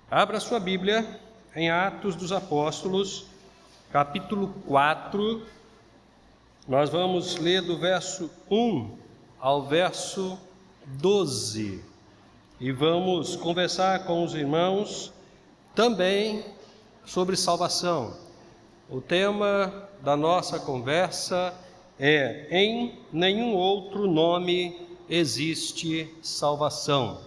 Abra sua Bíblia em Atos dos Apóstolos, capítulo 4. Nós vamos ler do verso 1 ao verso 12. E vamos conversar com os irmãos também sobre salvação. O tema da nossa conversa é: em nenhum outro nome existe salvação.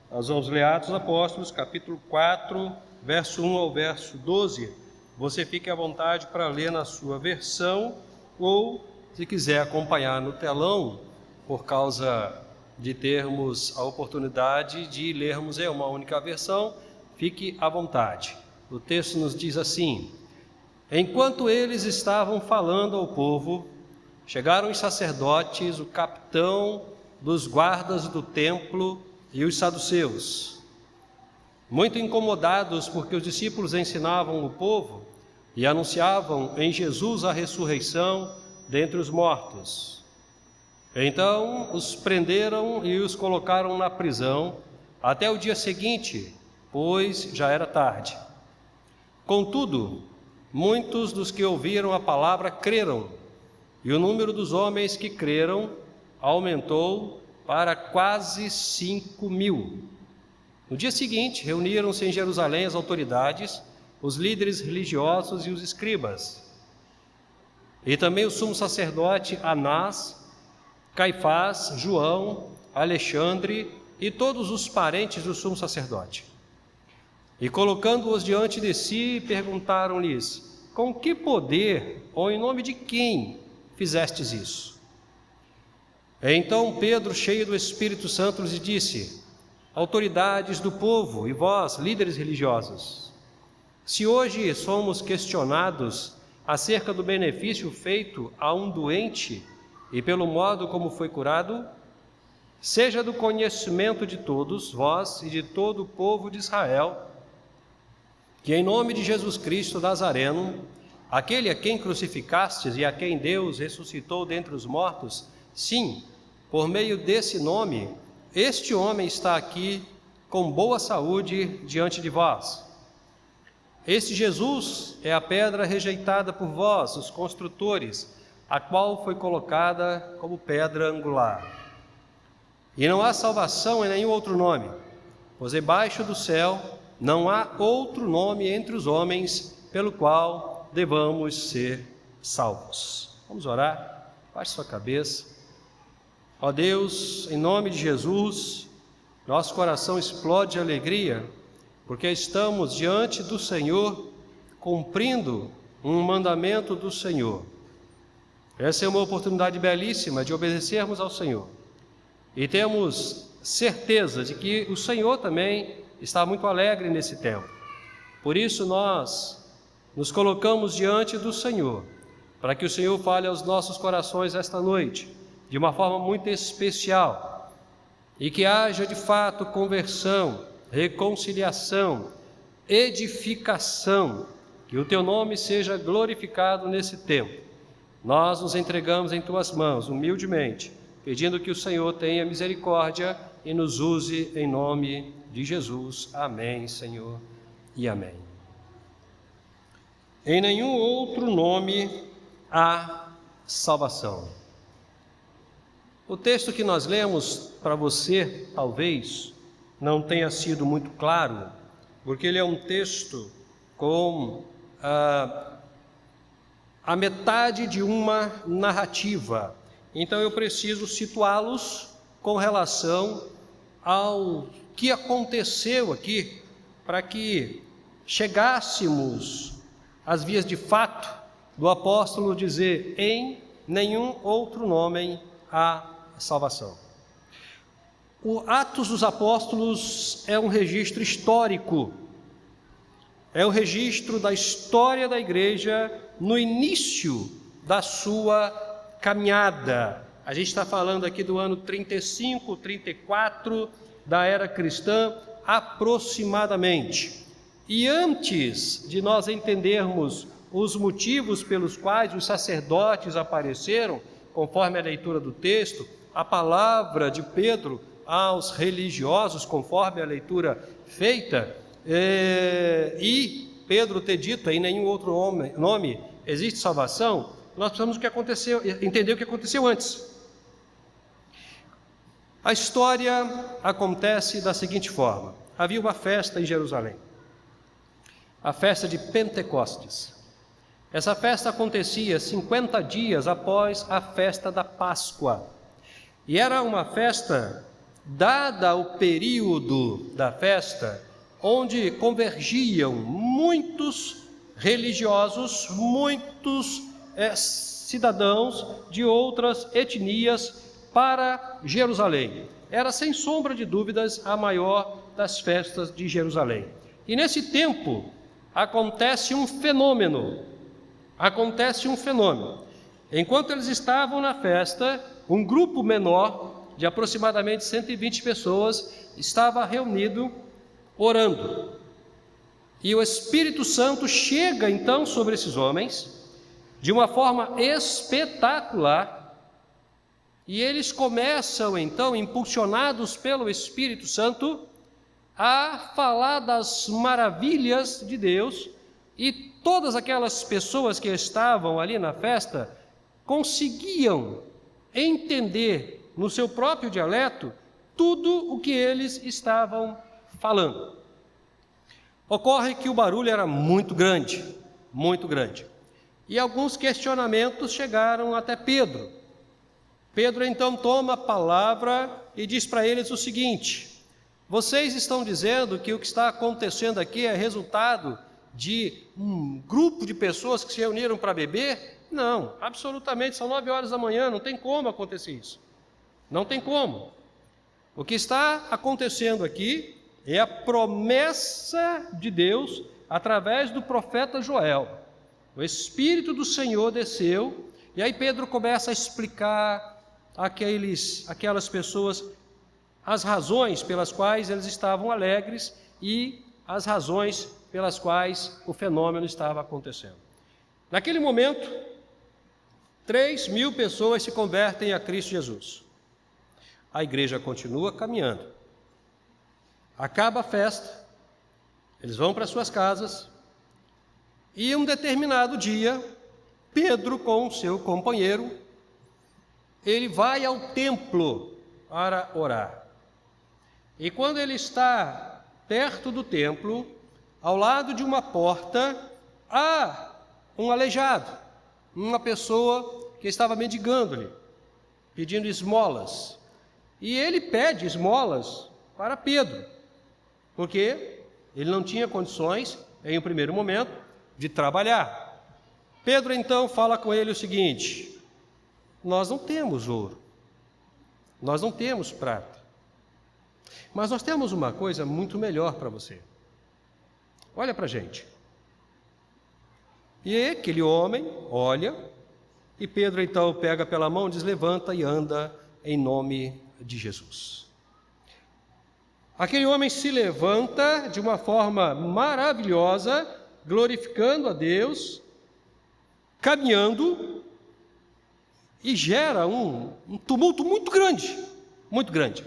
Nós vamos ler Atos dos Apóstolos, capítulo 4, verso 1 ao verso 12. Você fique à vontade para ler na sua versão, ou se quiser acompanhar no telão, por causa de termos a oportunidade de lermos em uma única versão, fique à vontade. O texto nos diz assim: enquanto eles estavam falando ao povo, chegaram os sacerdotes, o capitão dos guardas do templo e os saduceus, muito incomodados porque os discípulos ensinavam o povo e anunciavam em Jesus a ressurreição dentre os mortos. Então os prenderam e os colocaram na prisão até o dia seguinte, pois já era tarde. Contudo, muitos dos que ouviram a palavra creram, e o número dos homens que creram aumentou para quase 5.000. No dia seguinte, reuniram-se em Jerusalém as autoridades, os líderes religiosos e os escribas, e também o sumo sacerdote Anás, Caifás, João, Alexandre e todos os parentes do sumo sacerdote. E colocando-os diante de si, perguntaram-lhes: com que poder ou em nome de quem fizestes isso? Então Pedro, cheio do Espírito Santo, lhes disse: autoridades do povo e vós, líderes religiosos, se hoje somos questionados acerca do benefício feito a um doente e pelo modo como foi curado, seja do conhecimento de todos vós e de todo o povo de Israel, que em nome de Jesus Cristo Nazareno, aquele a quem crucificastes e a quem Deus ressuscitou dentre os mortos, sim, por meio desse nome, este homem está aqui com boa saúde diante de vós. Este Jesus é a pedra rejeitada por vós, os construtores, a qual foi colocada como pedra angular. E não há salvação em nenhum outro nome, pois debaixo do céu não há outro nome entre os homens pelo qual devamos ser salvos. Vamos orar? Baixe sua cabeça. Ó Deus, em nome de Jesus, nosso coração explode de alegria, porque estamos diante do Senhor, cumprindo um mandamento do Senhor. Essa é uma oportunidade belíssima de obedecermos ao Senhor. E temos certeza de que o Senhor também está muito alegre nesse tempo. Por isso nós nos colocamos diante do Senhor, para que o Senhor fale aos nossos corações esta noite, de uma forma muito especial, e que haja de fato conversão, reconciliação, edificação, que o Teu nome seja glorificado nesse tempo. Nós nos entregamos em Tuas mãos, humildemente, pedindo que o Senhor tenha misericórdia e nos use em nome de Jesus. Amém, Senhor, e amém. Em nenhum outro nome há salvação. O texto que nós lemos para você, talvez, não tenha sido muito claro, porque ele é um texto com a metade de uma narrativa. Então eu preciso situá-los com relação ao que aconteceu aqui, para que chegássemos às vias de fato do apóstolo dizer: em nenhum outro nome há salvação. O Atos dos Apóstolos é um registro histórico, é o registro da história da igreja no início da sua caminhada. A gente está falando aqui do ano 35, 34 da era cristã, aproximadamente. E antes de nós entendermos os motivos pelos quais os sacerdotes apareceram, conforme a leitura do texto, a palavra de Pedro aos religiosos, conforme a leitura feita, e Pedro ter dito, em nenhum outro nome existe salvação, nós precisamos entender o que aconteceu antes. A história acontece da seguinte forma: havia uma festa em Jerusalém, a festa de Pentecostes. Essa festa acontecia 50 dias após a festa da Páscoa, e era uma festa, dada o período da festa, onde convergiam muitos religiosos, muitos cidadãos de outras etnias para Jerusalém. Era, sem sombra de dúvidas, a maior das festas de Jerusalém. E nesse tempo acontece um fenômeno. Enquanto eles estavam na festa, um grupo menor, de aproximadamente 120 pessoas, estava reunido orando. E o Espírito Santo chega então sobre esses homens de uma forma espetacular, e eles começam então, impulsionados pelo Espírito Santo, a falar das maravilhas de Deus, e todas aquelas pessoas que estavam ali na festa conseguiam entender no seu próprio dialeto tudo o que eles estavam falando. Ocorre que o barulho era muito grande, e alguns questionamentos chegaram até Pedro. Pedro então toma a palavra e diz para eles o seguinte: vocês estão dizendo que o que está acontecendo aqui é resultado de um grupo de pessoas que se reuniram para beber? Não, absolutamente, são 9 horas da manhã, não tem como acontecer isso. Não tem como. O que está acontecendo aqui é a promessa de Deus através do profeta Joel. O Espírito do Senhor desceu, e aí Pedro começa a explicar aquelas pessoas as razões pelas quais eles estavam alegres e as razões pelas quais o fenômeno estava acontecendo. Naquele momento, 3.000 pessoas se convertem a Cristo Jesus. A igreja continua caminhando. Acaba a festa, eles vão para suas casas, e um determinado dia, Pedro, com o seu companheiro, ele vai ao templo para orar. E quando ele está perto do templo, ao lado de uma porta, há um aleijado, uma pessoa que estava mendigando-lhe, pedindo esmolas. E ele pede esmolas para Pedro, porque ele não tinha condições, em um primeiro momento, de trabalhar. Pedro então fala com ele o seguinte: nós não temos ouro, nós não temos prata, mas nós temos uma coisa muito melhor para você. Olha para a gente. E aquele homem olha, e Pedro então pega pela mão, diz: levanta e anda em nome de Jesus. Aquele homem se levanta de uma forma maravilhosa, glorificando a Deus, caminhando, e gera um tumulto muito grande, muito grande.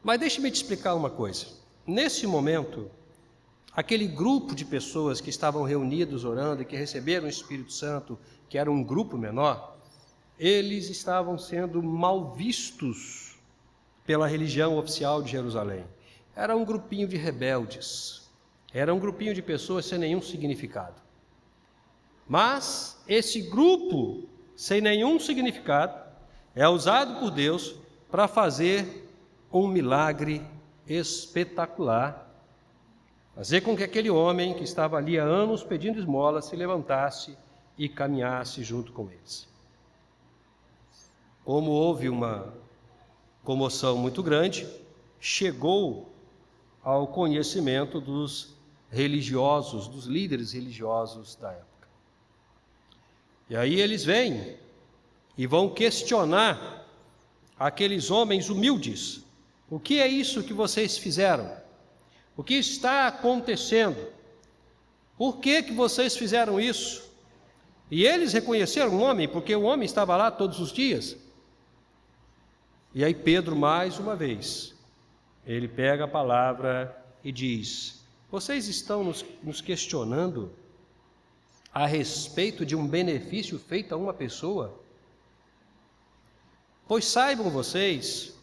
Mas deixe-me te explicar uma coisa. Nesse momento, aquele grupo de pessoas que estavam reunidos orando e que receberam o Espírito Santo, que era um grupo menor, eles estavam sendo mal vistos pela religião oficial de Jerusalém. Era um grupinho de rebeldes, era um grupinho de pessoas sem nenhum significado. Mas esse grupo sem nenhum significado é usado por Deus para fazer um milagre espetacular, fazer com que aquele homem que estava ali há anos pedindo esmola se levantasse e caminhasse junto com eles. Como houve uma comoção muito grande, chegou ao conhecimento dos religiosos, dos líderes religiosos da época. E aí eles vêm e vão questionar aqueles homens humildes: o que é isso que vocês fizeram? O que está acontecendo? Por que vocês fizeram isso? E eles reconheceram o homem, porque o homem estava lá todos os dias. E aí Pedro, mais uma vez, ele pega a palavra e diz: vocês estão nos questionando a respeito de um benefício feito a uma pessoa? Pois saibam vocês,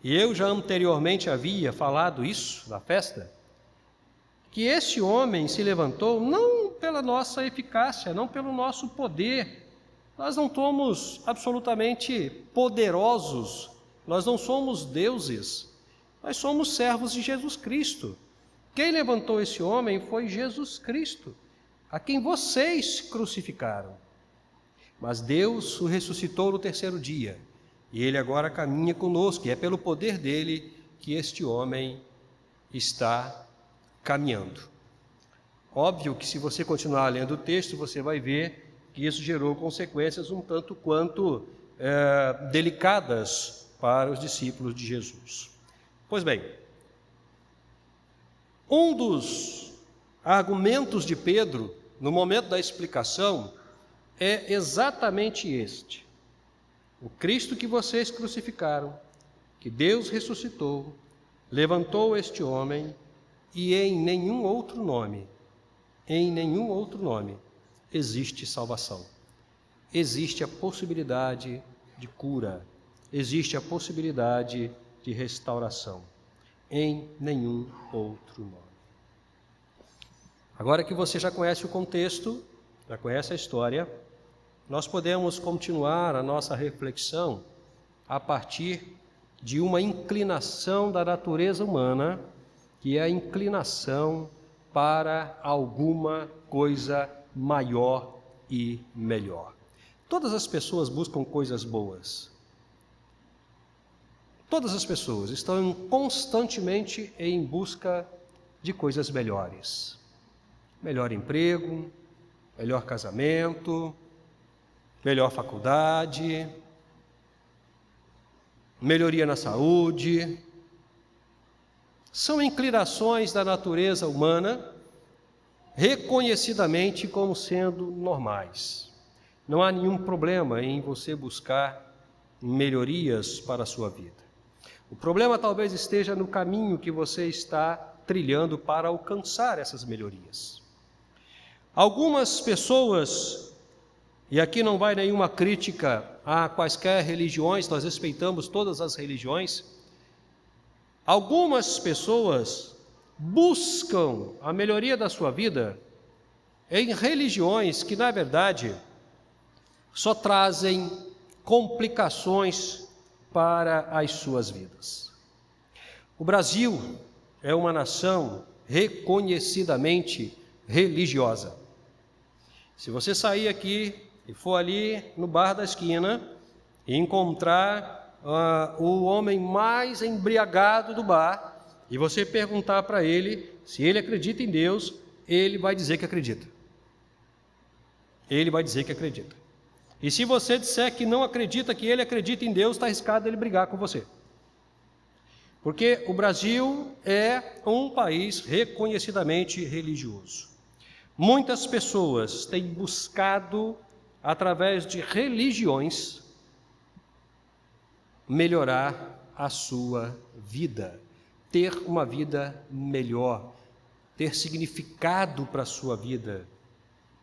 e eu já anteriormente havia falado isso na festa, que este homem se levantou não pela nossa eficácia, não pelo nosso poder. Nós não somos absolutamente poderosos, nós não somos deuses, nós somos servos de Jesus Cristo. Quem levantou esse homem foi Jesus Cristo, a quem vocês crucificaram. Mas Deus o ressuscitou no terceiro dia, e ele agora caminha conosco, e é pelo poder dele que este homem está caminhando. Óbvio que se você continuar lendo o texto, você vai ver que isso gerou consequências um tanto quanto delicadas para os discípulos de Jesus. Pois bem, um dos argumentos de Pedro, no momento da explicação, é exatamente este: o Cristo que vocês crucificaram, que Deus ressuscitou, levantou este homem, e em nenhum outro nome existe salvação. Existe a possibilidade de cura, existe a possibilidade de restauração. Em nenhum outro nome. Agora que você já conhece o contexto, já conhece a história, nós podemos continuar a nossa reflexão a partir de uma inclinação da natureza humana, que é a inclinação para alguma coisa maior e melhor. Todas as pessoas buscam coisas boas. Todas as pessoas estão constantemente em busca de coisas melhores. Melhor emprego, melhor casamento, melhor faculdade, melhoria na saúde. São inclinações da natureza humana, reconhecidamente como sendo normais. Não há nenhum problema em você buscar melhorias para a sua vida. O problema talvez esteja no caminho que você está trilhando para alcançar essas melhorias. Algumas pessoas, e aqui não vai nenhuma crítica a quaisquer religiões, nós respeitamos todas as religiões. Algumas pessoas buscam a melhoria da sua vida em religiões que, na verdade, só trazem complicações para as suas vidas. O Brasil é uma nação reconhecidamente religiosa. Se você sair aqui e for ali no bar da esquina e encontrar o homem mais embriagado do bar, e você perguntar para ele se ele acredita em Deus, ele vai dizer que acredita. Ele vai dizer que acredita. E se você disser que não acredita, que ele acredita em Deus, está arriscado ele brigar com você. Porque o Brasil é um país reconhecidamente religioso. Muitas pessoas têm buscado, através de religiões, melhorar a sua vida, ter uma vida melhor, ter significado para a sua vida,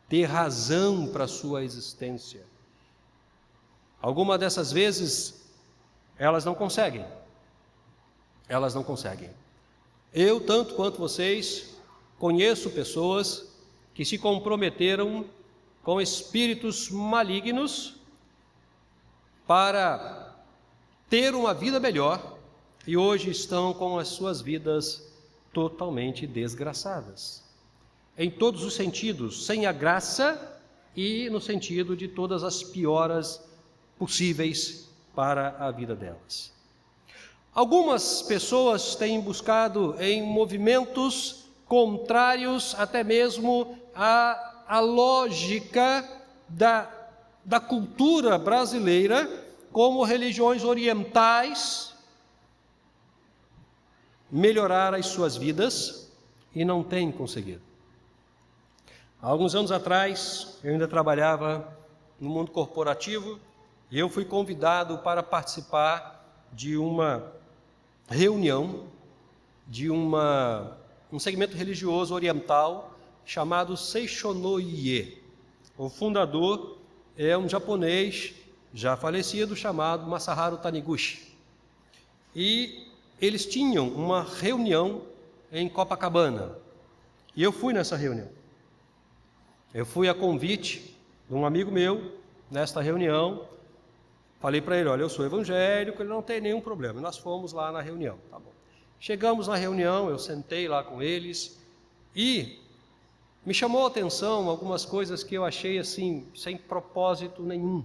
ter razão para a sua existência. Algumas dessas vezes, elas não conseguem. Elas não conseguem. Eu, tanto quanto vocês, conheço pessoas que se comprometeram com espíritos malignos para ter uma vida melhor e hoje estão com as suas vidas totalmente desgraçadas. Em todos os sentidos, sem a graça e no sentido de todas as pioras possíveis para a vida delas. Algumas pessoas têm buscado em movimentos contrários até mesmo à lógica da cultura brasileira, como religiões orientais, melhorar as suas vidas e não têm conseguido. Há alguns anos atrás, eu ainda trabalhava no mundo corporativo e eu fui convidado para participar de uma reunião de um segmento religioso oriental chamado Seishono-ie. O fundador é um japonês já falecido chamado Masaharu Taniguchi. E eles tinham uma reunião em Copacabana. E eu fui nessa reunião. Eu fui a convite de um amigo meu nesta reunião. Falei para ele, olha, eu sou evangélico, ele não tem nenhum problema. Nós fomos lá na reunião, tá bom. Chegamos na reunião, eu sentei lá com eles e me chamou a atenção algumas coisas que eu achei assim, sem propósito nenhum.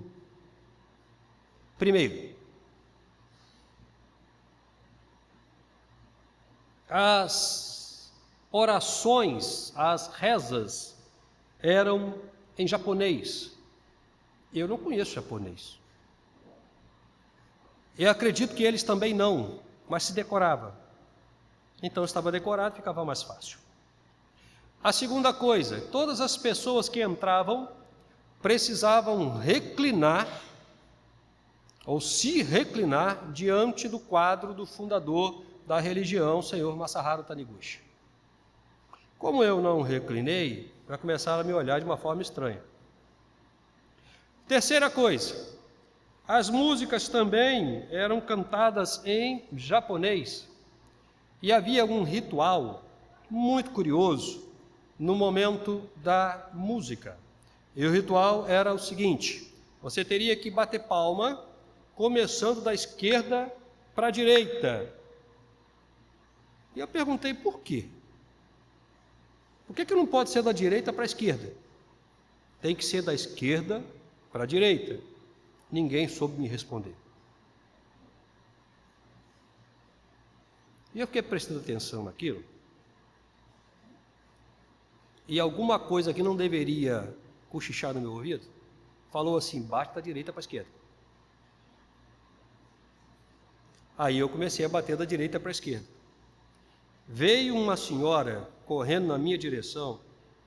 Primeiro, as orações, as rezas eram em japonês. Eu não conheço japonês. Eu acredito que eles também não, mas se decorava. Então estava decorado, ficava mais fácil. A segunda coisa, todas as pessoas que entravam precisavam reclinar ou se reclinar diante do quadro do fundador da religião, o senhor Masaharu Taniguchi. Como eu não reclinei, já começaram a me olhar de uma forma estranha. Terceira coisa, as músicas também eram cantadas em japonês e havia um ritual muito curioso no momento da música. E o ritual era o seguinte: você teria que bater palma, começando da esquerda para a direita. E eu perguntei por quê? Por que não pode ser da direita para a esquerda? Tem que ser da esquerda para a direita. Ninguém soube me responder. E eu fiquei prestando atenção naquilo. E alguma coisa que não deveria cochichar no meu ouvido, falou assim, bate da direita para a esquerda. Aí eu comecei a bater da direita para a esquerda. Veio uma senhora correndo na minha direção,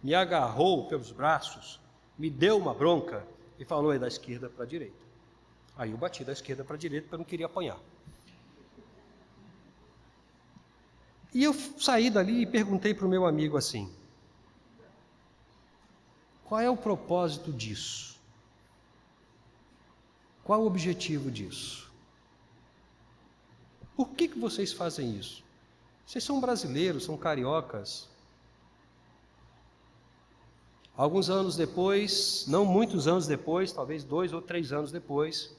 me agarrou pelos braços, me deu uma bronca e falou, é da esquerda para a direita. Aí eu bati da esquerda para a direita porque eu não queria apanhar. E eu saí dali e perguntei para o meu amigo assim, qual é o propósito disso? Qual o objetivo disso? Por que vocês fazem isso? Vocês são brasileiros, são cariocas. Alguns anos depois, não muitos anos depois, talvez 2 ou 3 anos depois,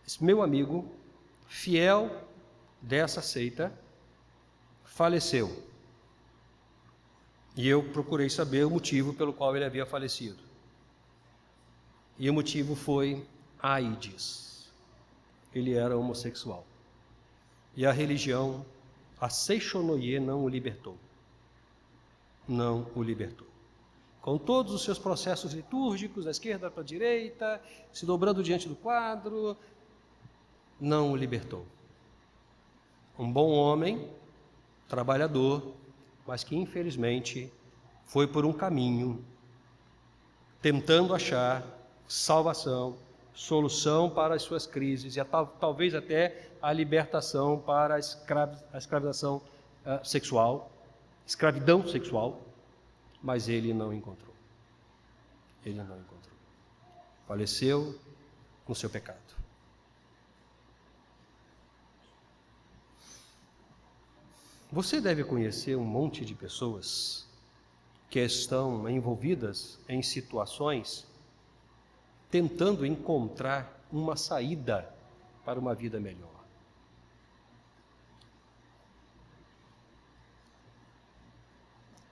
esse meu amigo, fiel dessa seita, faleceu. E eu procurei saber o motivo pelo qual ele havia falecido. E o motivo foi a AIDS. Ele era homossexual. E a religião, a Seishono-ie, não o libertou. Não o libertou. Com todos os seus processos litúrgicos, da esquerda para a direita, se dobrando diante do quadro, não o libertou. Um bom homem, trabalhador, mas que infelizmente foi por um caminho, tentando achar salvação, solução para as suas crises e talvez até a libertação para a escravização sexual, escravidão sexual, mas ele não encontrou. Ele não encontrou. Faleceu com seu pecado. Você deve conhecer um monte de pessoas que estão envolvidas em situações tentando encontrar uma saída para uma vida melhor.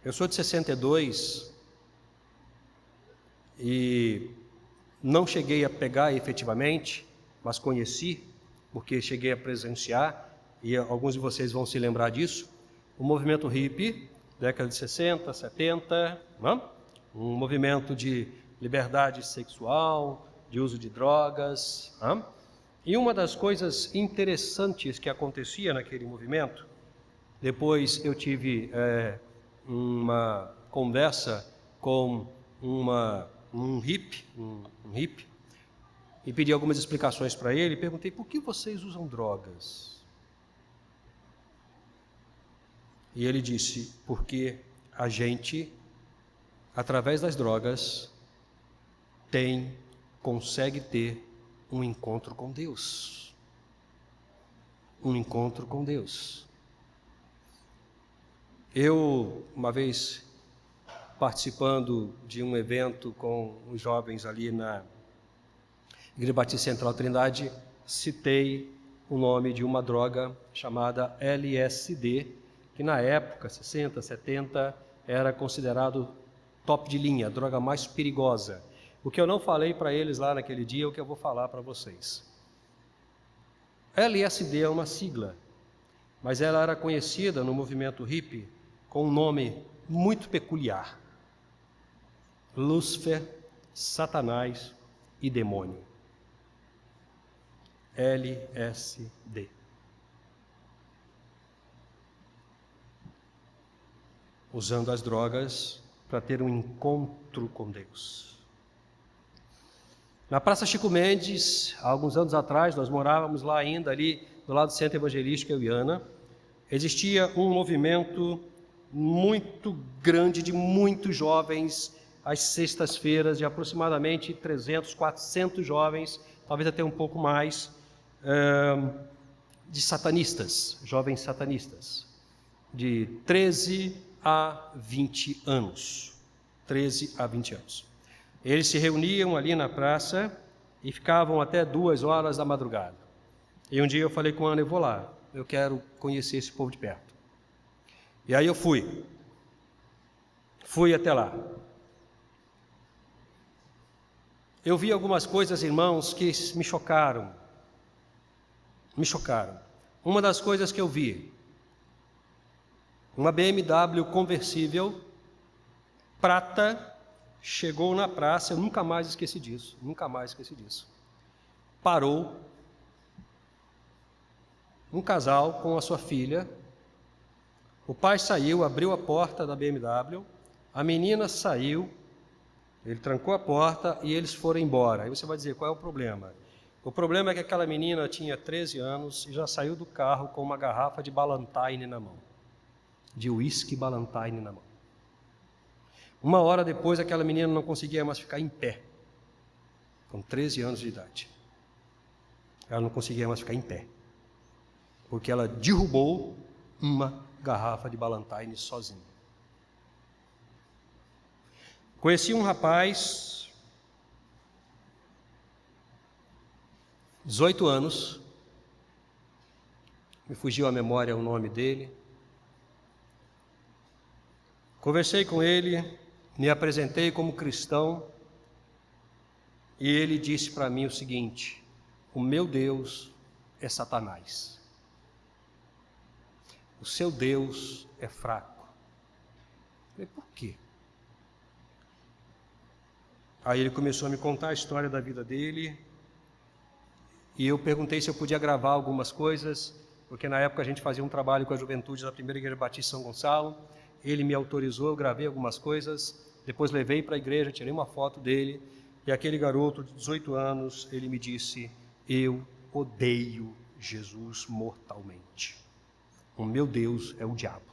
Eu sou de 62 e não cheguei a pegar efetivamente, mas conheci, porque cheguei a presenciar, e alguns de vocês vão se lembrar disso, o movimento hippie, década de 60, 70, um movimento de liberdade sexual, de uso de drogas. E uma das coisas interessantes que acontecia naquele movimento, depois eu tive uma conversa com um hippie, e pedi algumas explicações para ele, e perguntei, por que vocês usam drogas? E ele disse: porque a gente, através das drogas, consegue ter um encontro com Deus. Um encontro com Deus. Eu, uma vez, participando de um evento com os jovens ali na Igreja Batista Central Trindade, citei o nome de uma droga chamada LSD, que na época, 60, 70, era considerado top de linha, a droga mais perigosa. O que eu não falei para eles lá naquele dia é o que eu vou falar para vocês. LSD é uma sigla, mas ela era conhecida no movimento hippie com um nome muito peculiar: Lúcifer, Satanás e demônio. LSD. Usando as drogas para ter um encontro com Deus. Na Praça Chico Mendes, há alguns anos atrás, nós morávamos lá ainda, ali do lado do Centro Evangelístico, eu e Ana, existia um movimento muito grande de muitos jovens, às sextas-feiras, de aproximadamente 300, 400 jovens, talvez até um pouco mais, de satanistas, jovens satanistas, de 13 a 20 anos. 13 a 20 anos. Eles se reuniam ali na praça e ficavam até 2 horas da madrugada. E um dia eu falei com a Ana: eu vou lá, eu quero conhecer esse povo de perto. E aí eu fui até lá. Eu vi algumas coisas, irmãos, que me chocaram. Uma das coisas que eu vi: uma BMW conversível, prata, chegou na praça, eu nunca mais esqueci disso. Parou, um casal com a sua filha, o pai saiu, abriu a porta da BMW, a menina saiu, ele trancou a porta e eles foram embora. Aí você vai dizer: qual é o problema? O problema é que aquela menina tinha 13 anos e já saiu do carro com uma garrafa de Ballantine na mão, de uísque Ballantine na mão. 1 hora depois, aquela menina não conseguia mais ficar em pé, com 13 anos de idade. Ela não conseguia mais ficar em pé, porque ela derrubou uma garrafa de Ballantine sozinha. Conheci um rapaz, 18 anos, me fugiu a memória o nome dele. Conversei com ele, me apresentei como cristão, e ele disse para mim o seguinte: o meu Deus é Satanás. O seu Deus é fraco. Eu falei: por quê? Aí ele começou a me contar a história da vida dele, e eu perguntei se eu podia gravar algumas coisas, porque na época a gente fazia um trabalho com a juventude da Primeira Igreja Batista São Gonçalo. Ele me autorizou, eu gravei algumas coisas, depois levei para a igreja, tirei uma foto dele, e aquele garoto de 18 anos, ele me disse: eu odeio Jesus mortalmente. O meu Deus é o diabo.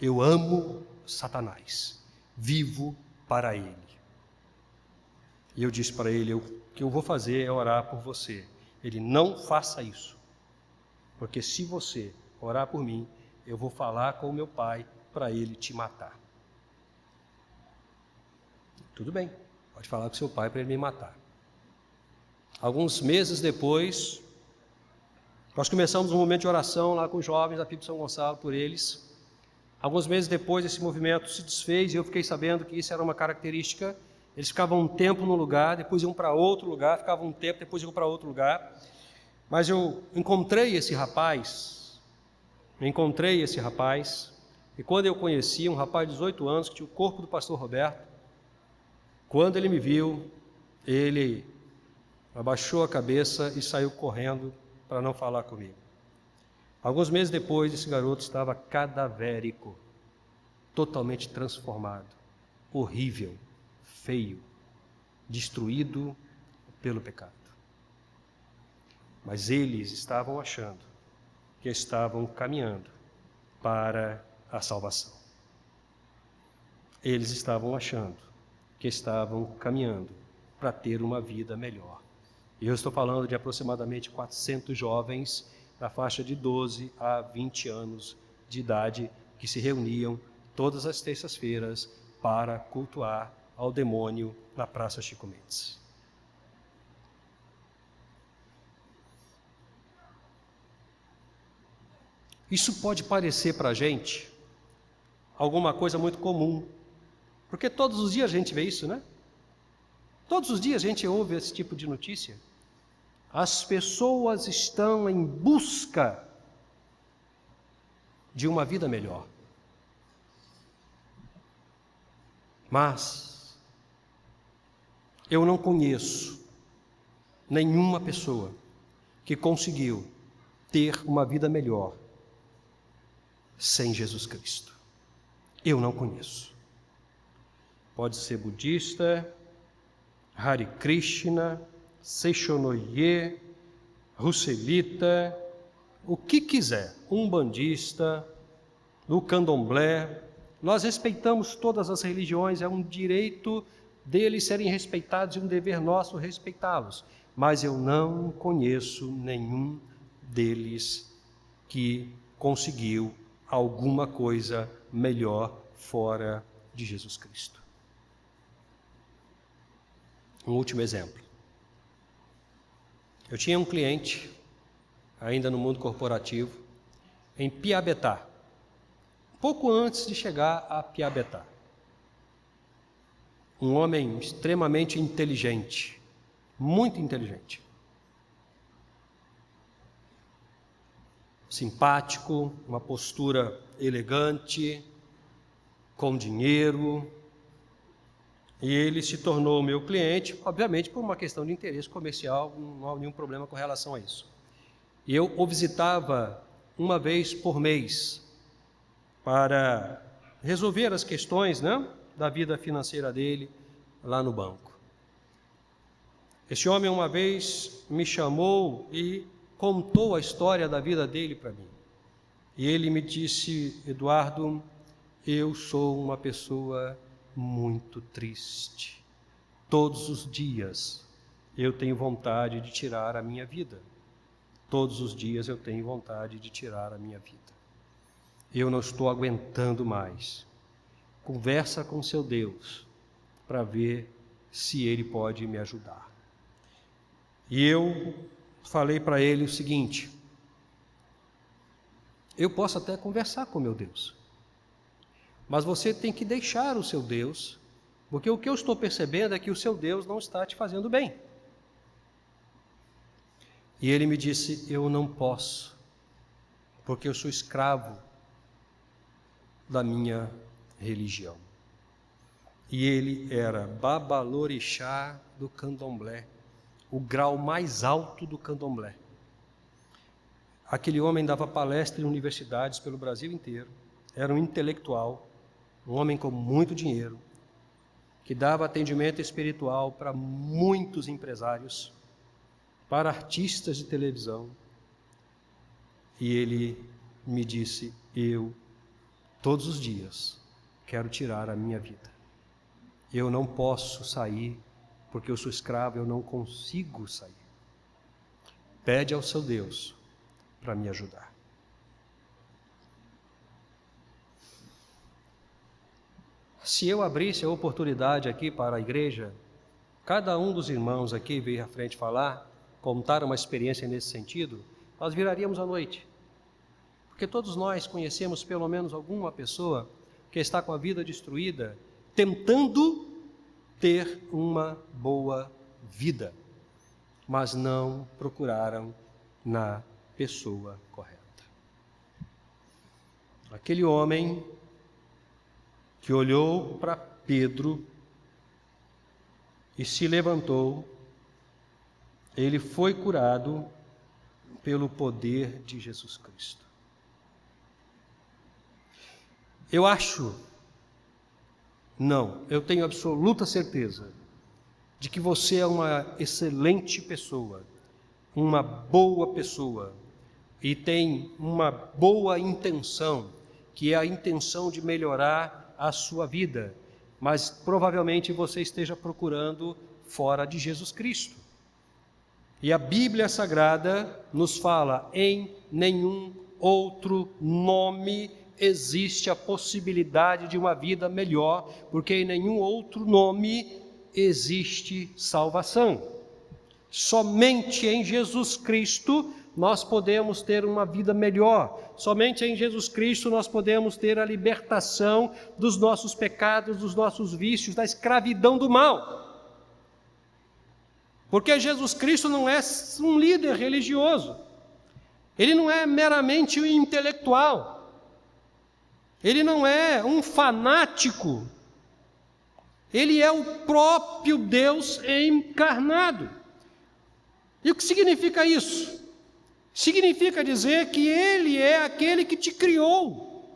Eu amo Satanás, vivo para ele. E eu disse para ele: o que eu vou fazer é orar por você. Ele: não faça isso, porque se você orar por mim, eu vou falar com o meu pai para ele te matar. Tudo bem, pode falar com seu pai para ele me matar. Alguns meses depois, nós começamos um momento de oração lá com os jovens da PIB São Gonçalo por eles. Alguns meses depois, esse movimento se desfez e eu fiquei sabendo que isso era uma característica. Eles ficavam um tempo num lugar, depois iam para outro lugar, ficavam um tempo, depois iam para outro lugar. Mas eu encontrei esse rapaz, e quando eu conheci, um rapaz de 18 anos, que tinha o corpo do pastor Roberto, quando ele me viu, ele abaixou a cabeça e saiu correndo para não falar comigo. Alguns meses depois, esse garoto estava cadavérico, totalmente transformado, horrível, feio, destruído pelo pecado. Mas eles estavam achando que estavam caminhando para a salvação. Eles estavam achando que estavam caminhando para ter uma vida melhor. E eu estou falando de aproximadamente 400 jovens na faixa de 12 a 20 anos de idade que se reuniam todas as terças-feiras para cultuar ao demônio na Praça Chico Mendes. Isso pode parecer para a gente alguma coisa muito comum, porque todos os dias a gente vê isso, né? Todos os dias a gente ouve esse tipo de notícia. As pessoas estão em busca de uma vida melhor. Mas eu não conheço nenhuma pessoa que conseguiu ter uma vida melhor sem Jesus Cristo. Eu não conheço. Pode ser budista, Hare Krishna, Seixonoye, Russelita, o que quiser, umbandista, o candomblé. Nós respeitamos todas as religiões, é um direito deles serem respeitados e um dever nosso respeitá-los. Mas eu não conheço nenhum deles que conseguiu alguma coisa melhor fora de Jesus Cristo. Um último exemplo. Eu tinha um cliente, ainda no mundo corporativo, em Piabetá, pouco antes de chegar a Piabetá. Um homem extremamente inteligente, muito inteligente. Simpático, uma postura elegante, com dinheiro. E ele se tornou meu cliente, obviamente por uma questão de interesse comercial, não há nenhum problema com relação a isso. E eu o visitava uma vez por mês para resolver as questões, né, da vida financeira dele lá no banco. Esse homem uma vez me chamou e contou a história da vida dele para mim. E ele me disse: Eduardo, eu sou uma pessoa muito triste. Todos os dias eu tenho vontade de tirar a minha vida. Todos os dias eu tenho vontade de tirar a minha vida. Eu não estou aguentando mais. Conversa com seu Deus para ver se Ele pode me ajudar. E eu falei para ele o seguinte: eu posso até conversar com meu Deus, mas você tem que deixar o seu Deus, porque o que eu estou percebendo é que o seu Deus não está te fazendo bem. E ele me disse: eu não posso, porque eu sou escravo da minha religião. E ele era babalorixá do candomblé, o grau mais alto do candomblé. Aquele homem dava palestra em universidades pelo Brasil inteiro, era um intelectual, um homem com muito dinheiro, que dava atendimento espiritual para muitos empresários, para artistas de televisão. E ele me disse: eu, todos os dias, quero tirar a minha vida. Eu não posso sair, porque eu sou escravo, eu não consigo sair. Pede ao seu Deus para me ajudar. Se eu abrisse a oportunidade aqui para a igreja, cada um dos irmãos aqui veio à frente falar, contar uma experiência nesse sentido, nós viraríamos a noite. Porque todos nós conhecemos pelo menos alguma pessoa que está com a vida destruída, tentando ter uma boa vida, mas não procuraram na pessoa correta. Aquele homem que olhou para Pedro e se levantou, ele foi curado pelo poder de Jesus Cristo. Eu tenho absoluta certeza de que você é uma excelente pessoa, uma boa pessoa, e tem uma boa intenção que é a intenção de melhorar a sua vida, mas provavelmente você esteja procurando fora de Jesus Cristo. E a Bíblia Sagrada nos fala: em nenhum outro nome existe a possibilidade de uma vida melhor, porque em nenhum outro nome existe salvação. Somente em Jesus Cristo nós podemos ter uma vida melhor. Somente em Jesus Cristo nós podemos ter a libertação dos nossos pecados, dos nossos vícios, da escravidão do mal. Porque Jesus Cristo não é um líder religioso. Ele não é meramente um intelectual. Ele não é um fanático. Ele é o próprio Deus encarnado. E o que significa isso? Significa dizer que Ele é aquele que te criou,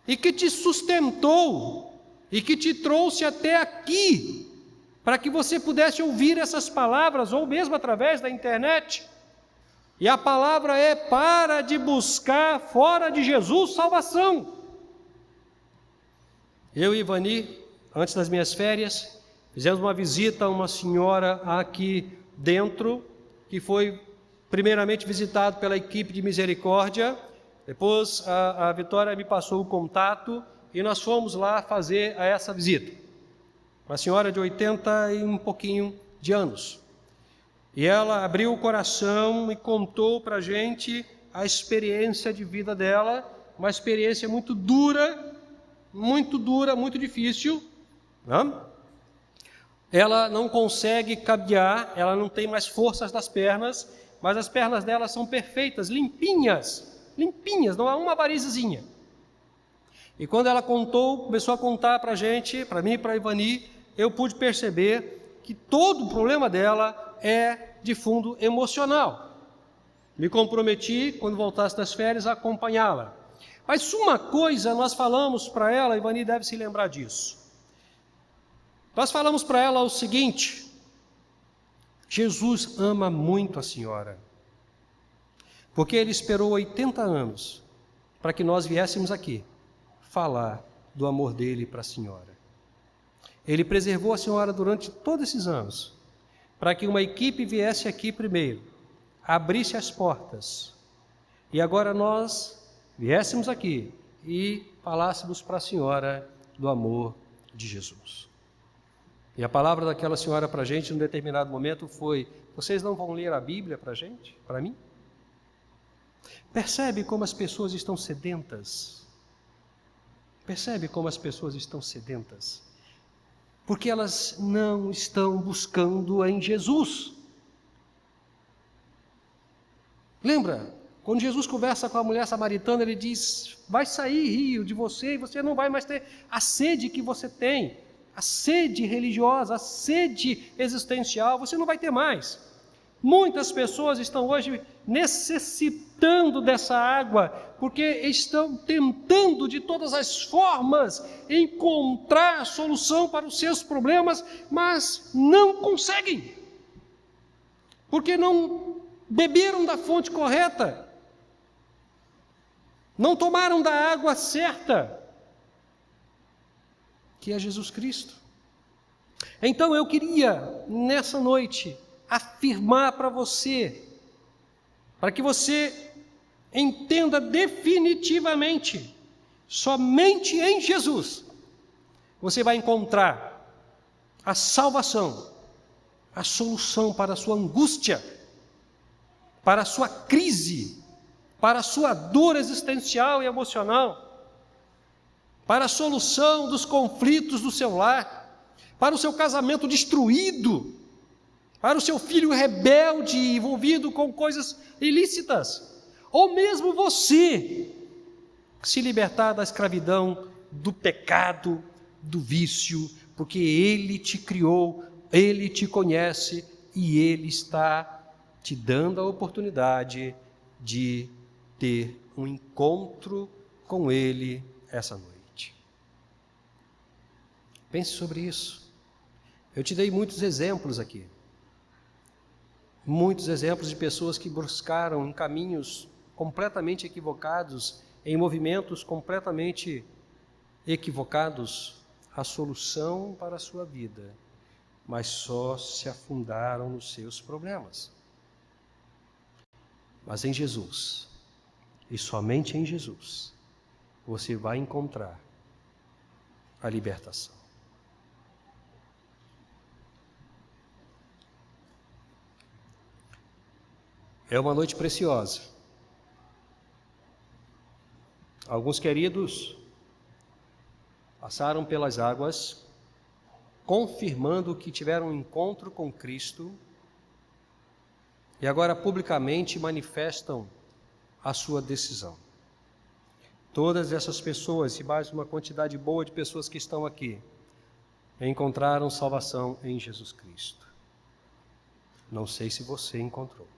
e que te sustentou, e que te trouxe até aqui, para que você pudesse ouvir essas palavras, ou mesmo através da internet. E a palavra é: para de buscar fora de Jesus salvação. Eu e Ivani, antes das minhas férias, fizemos uma visita a uma senhora aqui dentro, que foi primeiramente visitado pela equipe de misericórdia. Depois a Vitória me passou o contato e nós fomos lá fazer essa visita. Uma senhora de 80 e um pouquinho de anos. E ela abriu o coração e contou para a gente a experiência de vida dela, uma experiência muito dura, muito difícil, não? Ela não consegue caminhar, ela não tem mais forças das pernas, mas as pernas dela são perfeitas, limpinhas, não há uma varizezinha. E quando ela começou a contar para a gente, para mim e para a Ivani, eu pude perceber que todo o problema dela é de fundo emocional. Me comprometi, quando voltasse das férias, a acompanhá-la. Mas uma coisa nós falamos para ela, a Ivani deve se lembrar disso. Nós falamos para ela o seguinte: Jesus ama muito a senhora, porque Ele esperou 80 anos para que nós viéssemos aqui falar do amor dEle para a senhora. Ele preservou a senhora durante todos esses anos, para que uma equipe viesse aqui primeiro, abrisse as portas, e agora nós viéssemos aqui e falássemos para a senhora do amor de Jesus. E a palavra daquela senhora para a gente, num determinado momento, foi: vocês não vão ler a Bíblia para a gente, para mim? Percebe como as pessoas estão sedentas? Percebe como as pessoas estão sedentas? Porque elas não estão buscando em Jesus. Lembra? Quando Jesus conversa com a mulher samaritana, Ele diz: vai sair rio de você, e você não vai mais ter a sede que você tem, a sede religiosa, a sede existencial, você não vai ter mais. Muitas pessoas estão hoje necessitando dessa água, porque estão tentando de todas as formas encontrar a solução para os seus problemas, mas não conseguem, porque não beberam da fonte correta, não tomaram da água certa, que é Jesus Cristo. Então eu queria, nessa noite, afirmar para você, para que você entenda definitivamente: somente em Jesus você vai encontrar a salvação, a solução para a sua angústia, para a sua crise, para a sua dor existencial e emocional, para a solução dos conflitos do seu lar, para o seu casamento destruído, para o seu filho rebelde envolvido com coisas ilícitas, ou mesmo você se libertar da escravidão, do pecado, do vício, porque Ele te criou, Ele te conhece e Ele está te dando a oportunidade de ter um encontro com Ele essa noite. Pense sobre isso. Eu te dei muitos exemplos aqui. Muitos exemplos de pessoas que buscaram em caminhos completamente equivocados em movimentos completamente equivocados a solução para a sua vida, mas só se afundaram nos seus problemas. Mas em Jesus, e somente em Jesus, você vai encontrar a libertação. É uma noite preciosa. Alguns queridos passaram pelas águas, confirmando que tiveram um encontro com Cristo e agora publicamente manifestam a sua decisão. Todas essas pessoas, e mais uma quantidade boa de pessoas que estão aqui, encontraram salvação em Jesus Cristo. Não sei se você encontrou.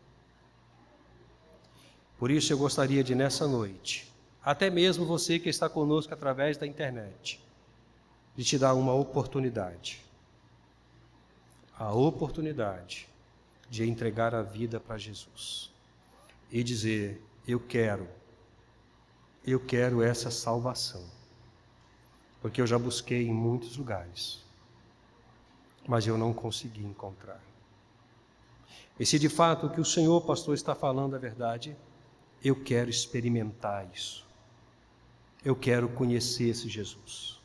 Por isso eu gostaria de, nessa noite, até mesmo você que está conosco através da internet, de te dar uma oportunidade. A oportunidade de entregar a vida para Jesus e dizer: eu quero essa salvação, porque eu já busquei em muitos lugares, mas eu não consegui encontrar. E se de fato o que o Senhor, pastor, está falando é verdade, eu quero experimentar isso. Eu quero conhecer esse Jesus.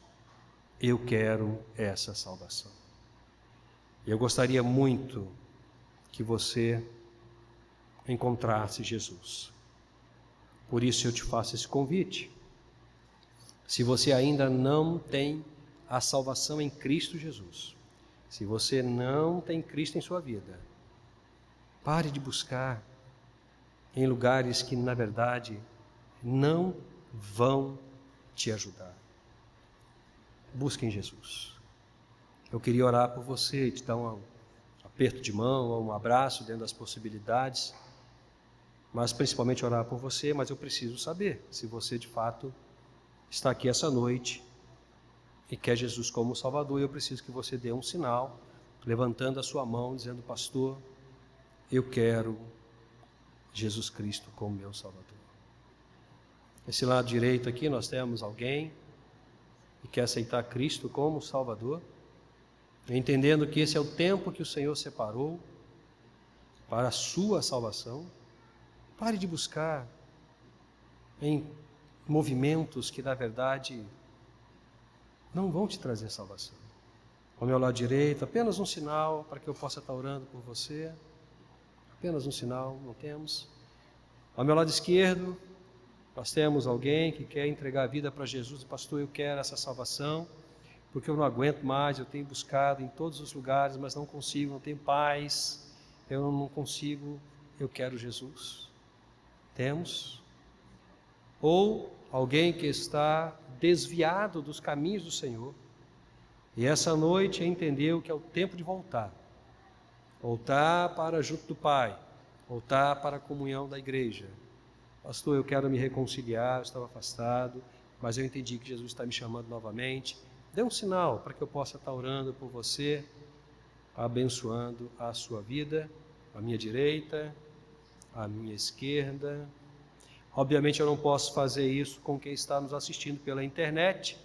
Eu quero essa salvação. Eu gostaria muito que você encontrasse Jesus. Por isso eu te faço esse convite. Se você ainda não tem a salvação em Cristo Jesus, se você não tem Cristo em sua vida, pare de buscar em lugares que, na verdade, não vão te ajudar. Busque em Jesus. Eu queria orar por você e te dar um aperto de mão ou um abraço dentro das possibilidades, mas principalmente orar por você, mas eu preciso saber se você de fato está aqui essa noite e quer Jesus como Salvador. Eu preciso que você dê um sinal, levantando a sua mão, dizendo: pastor, eu quero Jesus Cristo como meu Salvador. Esse lado direito aqui nós temos alguém que quer aceitar Cristo como Salvador, entendendo que esse é o tempo que o Senhor separou para a sua salvação. Pare de buscar em movimentos que, na verdade, não vão te trazer salvação. Ao meu lado direito, apenas um sinal para que eu possa estar orando por você. Apenas um sinal, não temos. Ao meu lado esquerdo, nós temos alguém que quer entregar a vida para Jesus. Pastor, eu quero essa salvação, porque eu não aguento mais, eu tenho buscado em todos os lugares, mas não consigo, não tenho paz, eu não consigo, eu quero Jesus. Temos. Ou alguém que está desviado dos caminhos do Senhor, e essa noite entendeu que é o tempo de voltar para junto do Pai, voltar para a comunhão da igreja. Pastor, eu quero me reconciliar, eu estava afastado, mas eu entendi que Jesus está me chamando novamente. Dê um sinal para que eu possa estar orando por você, abençoando a sua vida, a minha direita, a minha esquerda. Obviamente eu não posso fazer isso com quem está nos assistindo pela internet,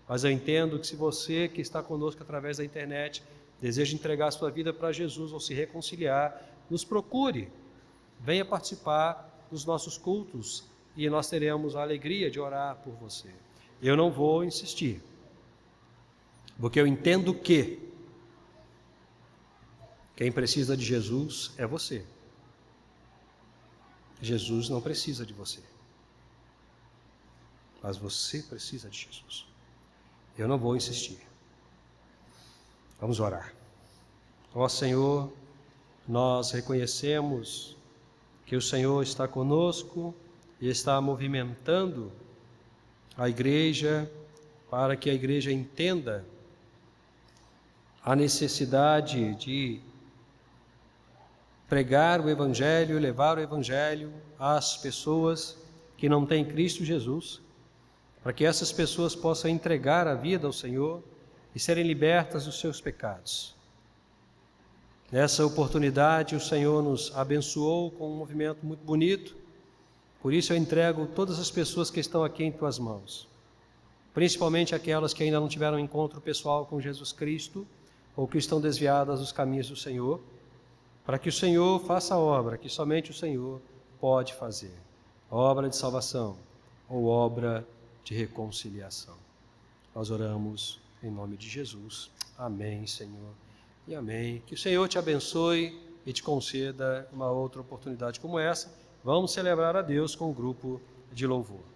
mas eu entendo que se você que está conosco através da internet deseja entregar a sua vida para Jesus ou se reconciliar, nos procure, venha participar dos nossos cultos e nós teremos a alegria de orar por você. Eu não vou insistir, porque eu entendo que quem precisa de Jesus é você. Jesus não precisa de você, mas você precisa de Jesus. Eu não vou insistir. Vamos orar. Ó Senhor, nós reconhecemos que o Senhor está conosco e está movimentando a igreja para que a igreja entenda a necessidade de pregar o Evangelho, levar o Evangelho às pessoas que não têm Cristo Jesus, para que essas pessoas possam entregar a vida ao Senhor e serem libertas dos seus pecados. Nessa oportunidade, o Senhor nos abençoou com um movimento muito bonito, Por isso eu entrego todas as pessoas que estão aqui em tuas mãos, principalmente aquelas que ainda não tiveram um encontro pessoal com Jesus Cristo ou que estão desviadas dos caminhos do Senhor, para que o Senhor faça a obra que somente o Senhor pode fazer, obra de salvação ou obra de reconciliação. Nós oramos em nome de Jesus. Amém, Senhor, e amém. Que o Senhor te abençoe e te conceda uma outra oportunidade como essa. Vamos celebrar a Deus com um grupo de louvor.